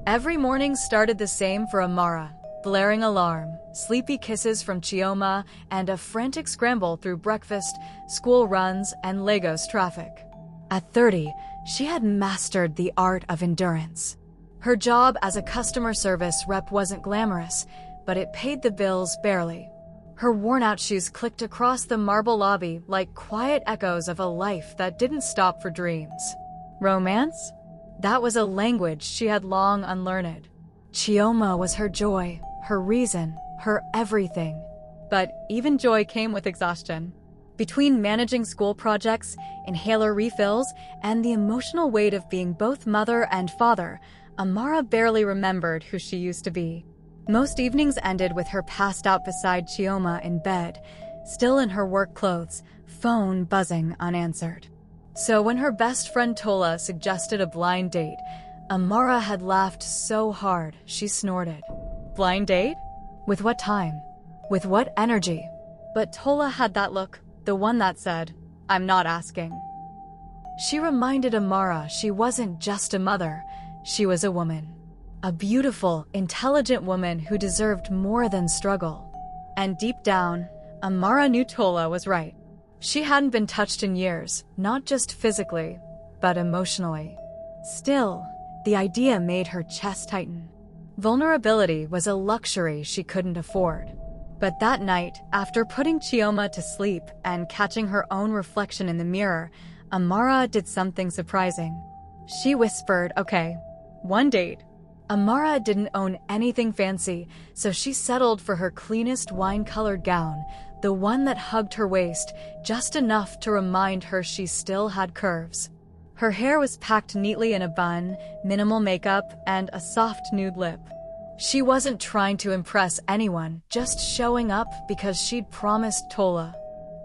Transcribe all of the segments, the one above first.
Every morning started the same for Amara. Blaring alarm, sleepy kisses from Chioma, and a frantic scramble through breakfast, school runs, and Lagos traffic. At 30, she had mastered the art of endurance. Her job as a customer service rep wasn't glamorous, but it paid the bills barely. Her worn-out shoes clicked across the marble lobby like quiet echoes of a life that didn't stop for dreams. Romance? That was a language she had long unlearned. Chioma was her joy, her reason, her everything. But even joy came with exhaustion. Between managing school projects, inhaler refills, and the emotional weight of being both mother and father, Amara barely remembered who she used to be. Most evenings ended with her passed out beside Chioma in bed, still in her work clothes, phone buzzing unanswered. So when her best friend Tola suggested a blind date, Amara had laughed so hard she snorted. Blind date? With what time? With what energy? But Tola had that look, the one that said, "I'm not asking." She reminded Amara she wasn't just a mother, she was a woman. A beautiful, intelligent woman who deserved more than struggle. And deep down, Amara knew Tola was right. She hadn't been touched in years, not just physically, but emotionally. Still, the idea made her chest tighten. Vulnerability was a luxury she couldn't afford. But that night, after putting Chioma to sleep and catching her own reflection in the mirror, Amara did something surprising. She whispered, "Okay, one date." Amara didn't own anything fancy, so she settled for her cleanest wine-colored gown, the one that hugged her waist, just enough to remind her she still had curves. Her hair was packed neatly in a bun, minimal makeup, and a soft nude lip. She wasn't trying to impress anyone, just showing up because she'd promised Tola.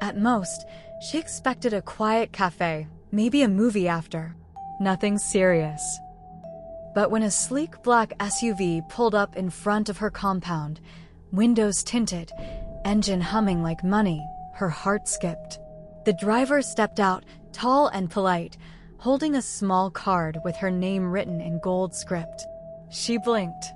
At most, she expected a quiet cafe, maybe a movie after. Nothing serious. But when a sleek black SUV pulled up in front of her compound, windows tinted, engine humming like money, her heart skipped. The driver stepped out, tall and polite, holding a small card with her name written in gold script. She blinked.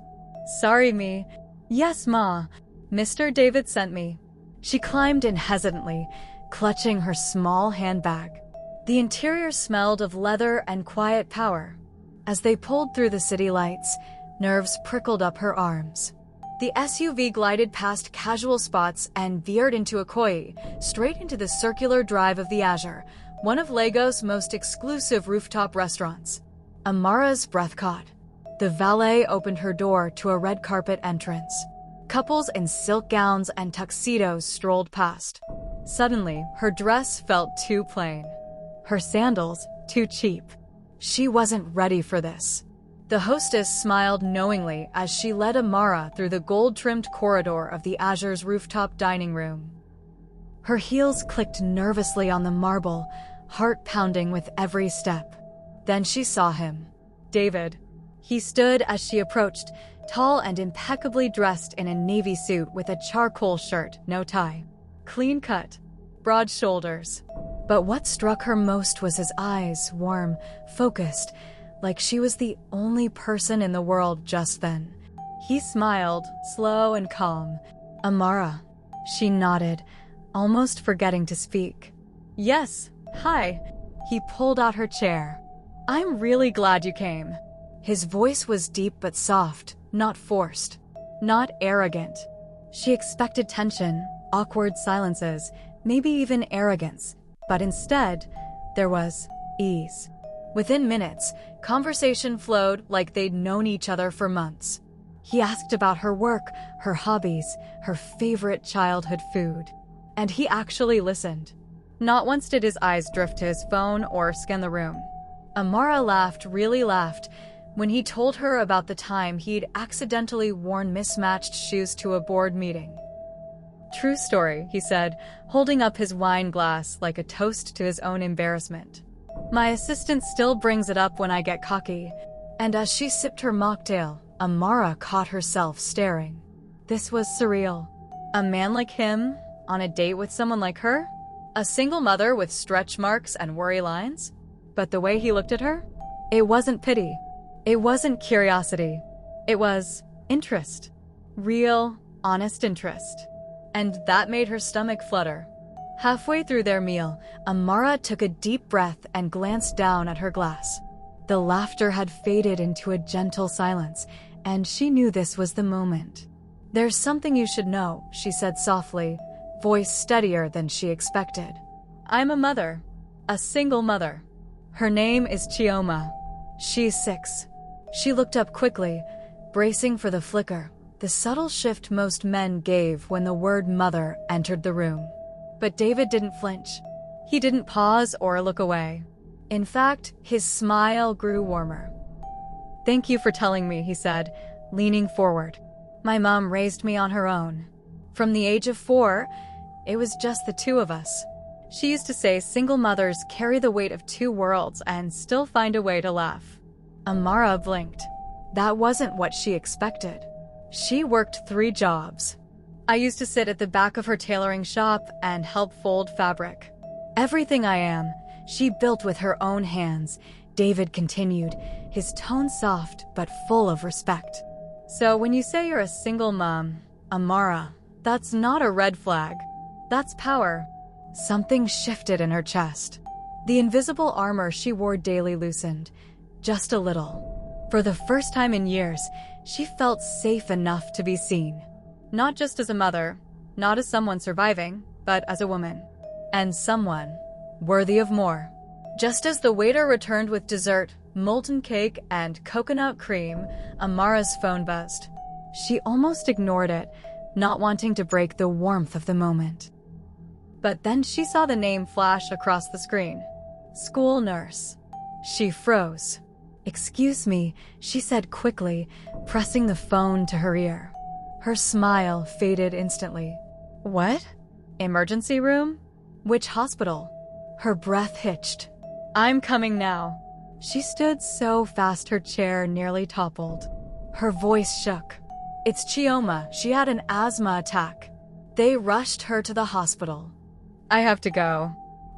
"Sorry, me." "Yes, Ma. Mr. David sent me." She climbed in hesitantly, clutching her small handbag. The interior smelled of leather and quiet power. As they pulled through the city lights, nerves prickled up her arms. The SUV glided past casual spots and veered into Ikoyi, straight into the circular drive of the Azure, one of Lagos' most exclusive rooftop restaurants. Amara's breath caught. The valet opened her door to a red carpet entrance. Couples in silk gowns and tuxedos strolled past. Suddenly, her dress felt too plain. Her sandals, too cheap. She wasn't ready for this. The hostess smiled knowingly as she led Amara through the gold-trimmed corridor of the Azure's rooftop dining room. Her heels clicked nervously on the marble, heart pounding with every step. Then she saw him. David. He stood as she approached, tall and impeccably dressed in a navy suit with a charcoal shirt, no tie. Clean cut. Broad shoulders. But what struck her most was his eyes, warm, focused, like she was the only person in the world just then. He smiled, slow and calm. "Amara." She nodded, almost forgetting to speak. "Yes, hi." He pulled out her chair. "I'm really glad you came." His voice was deep but soft, not forced, not arrogant. She expected tension, awkward silences, maybe even arrogance, but instead, there was ease. Within minutes, conversation flowed like they'd known each other for months. He asked about her work, her hobbies, her favorite childhood food. And he actually listened. Not once did his eyes drift to his phone or scan the room. Amara laughed, really laughed, when he told her about the time he'd accidentally worn mismatched shoes to a board meeting. "True story," he said, holding up his wine glass like a toast to his own embarrassment. "My assistant still brings it up when I get cocky." And as she sipped her mocktail, Amara caught herself staring. This was surreal. A man like him, on a date with someone like her? A single mother with stretch marks and worry lines? But the way he looked at her? It wasn't pity. It wasn't curiosity. It was interest. Real, honest interest. And that made her stomach flutter. Halfway through their meal, Amara took a deep breath and glanced down at her glass. The laughter had faded into a gentle silence, and she knew this was the moment. "There's something you should know," she said softly, voice steadier than she expected. "I'm a mother. A single mother. Her name is Chioma. She's 6. She looked up quickly, bracing for the flicker, the subtle shift most men gave when the word mother entered the room. But David didn't flinch. He didn't pause or look away. In fact, his smile grew warmer. "Thank you for telling me," he said, leaning forward. "My mom raised me on her own. From the age of 4, it was just the two of us. She used to say single mothers carry the weight of 2 worlds and still find a way to laugh." Amara blinked. That wasn't what she expected. She worked 3 jobs. "I used to sit at the back of her tailoring shop and help fold fabric. Everything I am, she built with her own hands," David continued, his tone soft but full of respect. "So when you say you're a single mom, Amara, that's not a red flag. That's power." Something shifted in her chest. The invisible armor she wore daily loosened, just a little. For the first time in years, she felt safe enough to be seen. Not just as a mother, not as someone surviving, but as a woman. And someone worthy of more. Just as the waiter returned with dessert, molten cake, and coconut cream, Amara's phone buzzed. She almost ignored it, not wanting to break the warmth of the moment. But then she saw the name flash across the screen. School nurse. She froze. "Excuse me," she said quickly, pressing the phone to her ear. Her smile faded instantly. "What? Emergency room? Which hospital?" Her breath hitched. "I'm coming now." She stood so fast her chair nearly toppled. Her voice shook. "It's Chioma. She had an asthma attack. They rushed her to the hospital." "I have to go."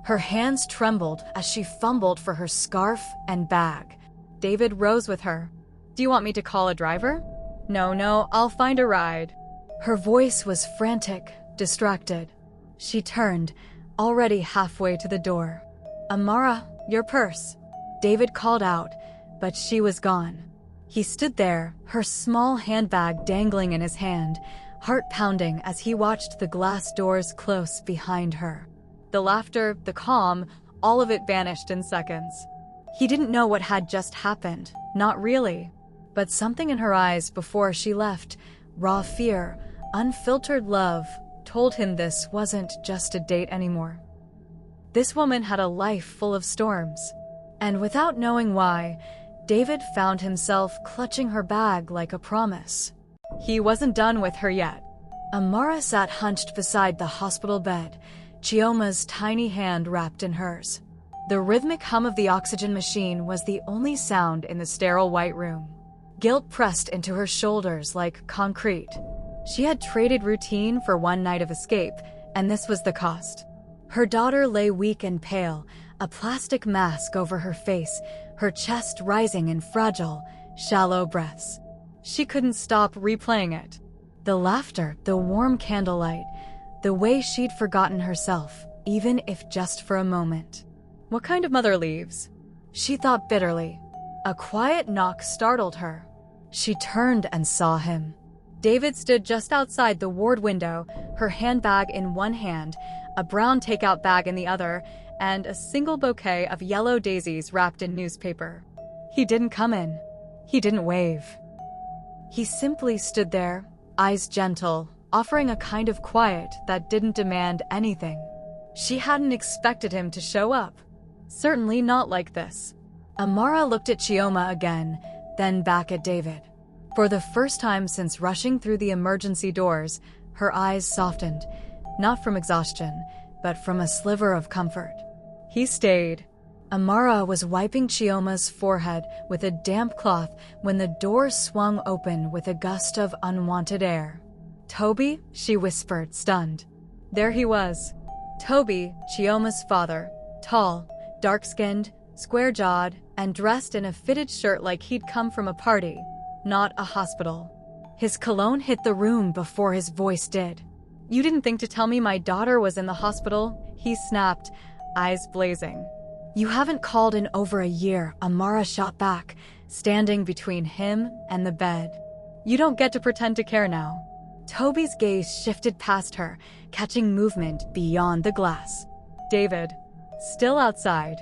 Her hands trembled as she fumbled for her scarf and bag. David rose with her. "Do you want me to call a driver?" No, I'll find a ride." Her voice was frantic, distracted. She turned, already halfway to the door. "Amara, your purse." David called out, but she was gone. He stood there, her small handbag dangling in his hand, heart pounding as he watched the glass doors close behind her. The laughter, the calm, all of it vanished in seconds. He didn't know what had just happened, not really. But something in her eyes before she left, raw fear, unfiltered love, told him this wasn't just a date anymore. This woman had a life full of storms. And without knowing why, David found himself clutching her bag like a promise. He wasn't done with her yet. Amara sat hunched beside the hospital bed, Chioma's tiny hand wrapped in hers. The rhythmic hum of the oxygen machine was the only sound in the sterile white room. Guilt pressed into her shoulders like concrete. She had traded routine for one night of escape, and this was the cost. Her daughter lay weak and pale, a plastic mask over her face, her chest rising in fragile, shallow breaths. She couldn't stop replaying it. The laughter, the warm candlelight, the way she'd forgotten herself, even if just for a moment. What kind of mother leaves? She thought bitterly. A quiet knock startled her. She turned and saw him. David stood just outside the ward window, her handbag in one hand, a brown takeout bag in the other, and a single bouquet of yellow daisies wrapped in newspaper. He didn't come in. He didn't wave. He simply stood there, eyes gentle, offering a kind of quiet that didn't demand anything. She hadn't expected him to show up. Certainly not like this. Amara looked at Chioma again, then back at David. For the first time since rushing through the emergency doors, her eyes softened, not from exhaustion, but from a sliver of comfort. He stayed. Amara was wiping Chioma's forehead with a damp cloth when the door swung open with a gust of unwanted air. "Toby?" she whispered, stunned. There he was. Toby, Chioma's father, tall, dark-skinned, square-jawed, and dressed in a fitted shirt like he'd come from a party. not a hospital. His cologne hit the room before his voice did. "You didn't think to tell me my daughter was in the hospital?" he snapped, eyes blazing. "You haven't called in over a year," Amara shot back, standing between him and the bed. "You don't get to pretend to care now." Toby's gaze shifted past her, catching movement beyond the glass. David, still outside,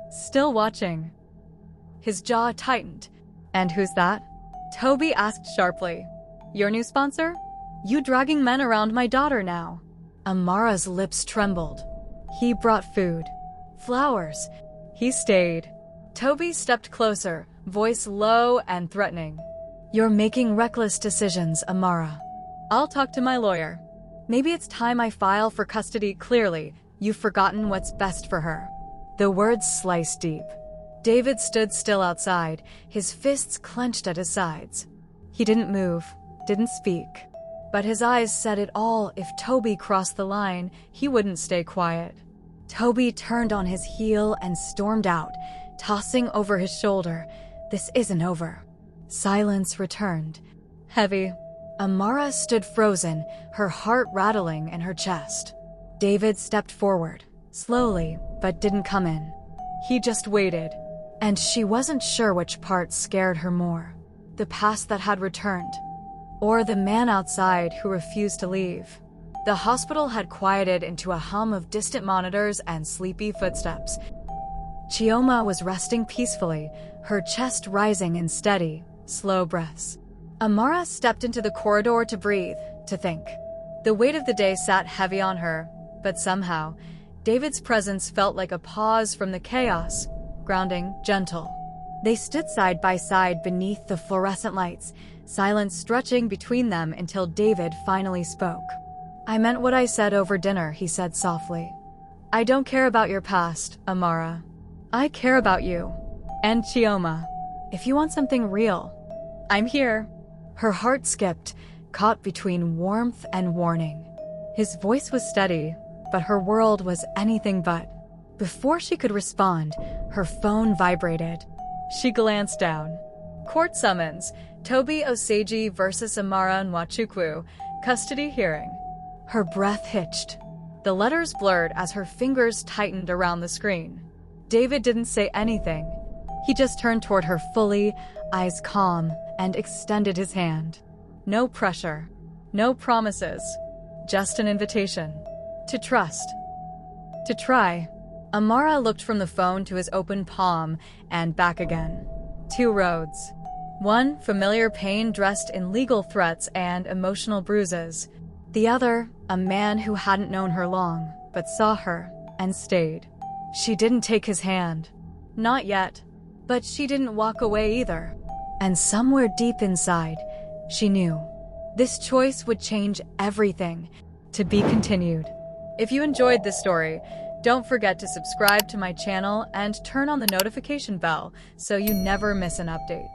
still watching. His jaw tightened. "And who's that?" Toby asked sharply. "Your new sponsor? You dragging men around my daughter now." Amara's lips trembled. "He brought food. Flowers. He stayed." Toby stepped closer, voice low and threatening. "You're making reckless decisions, Amara. I'll talk to my lawyer. Maybe it's time I file for custody. Clearly, you've forgotten what's best for her." The words sliced deep. David stood still outside, his fists clenched at his sides. He didn't move, didn't speak. But his eyes said it all. If Toby crossed the line, he wouldn't stay quiet. Toby turned on his heel and stormed out, tossing over his shoulder. "This isn't over." Silence returned. Heavy. Amara stood frozen, her heart rattling in her chest. David stepped forward, slowly, but didn't come in. He just waited. And she wasn't sure which part scared her more. The past that had returned, or the man outside who refused to leave. The hospital had quieted into a hum of distant monitors and sleepy footsteps. Chioma was resting peacefully, her chest rising in steady, slow breaths. Amara stepped into the corridor to breathe, to think. The weight of the day sat heavy on her, but somehow, David's presence felt like a pause from the chaos, grounding, gentle. They stood side by side beneath the fluorescent lights, silence stretching between them until David finally spoke. "I meant what I said over dinner," he said softly. "I don't care about your past, Amara. I care about you. And Chioma. If you want something real, I'm here." Her heart skipped, caught between warmth and warning. His voice was steady, but her world was anything but. Before she could respond, her phone vibrated. She glanced down. Court summons. Toby Oseji versus Amara Nwachukwu. Custody hearing. Her breath hitched. The letters blurred as her fingers tightened around the screen. David didn't say anything. He just turned toward her fully, eyes calm, and extended his hand. No pressure. No promises. Just an invitation. To trust. To try. Amara looked from the phone to his open palm and back again. Two roads. One, familiar pain dressed in legal threats and emotional bruises. The other, a man who hadn't known her long, but saw her and stayed. She didn't take his hand. Not yet. But she didn't walk away either. And somewhere deep inside, she knew. This choice would change everything. To be continued. If you enjoyed this story, don't forget to subscribe to my channel and turn on the notification bell so you never miss an update.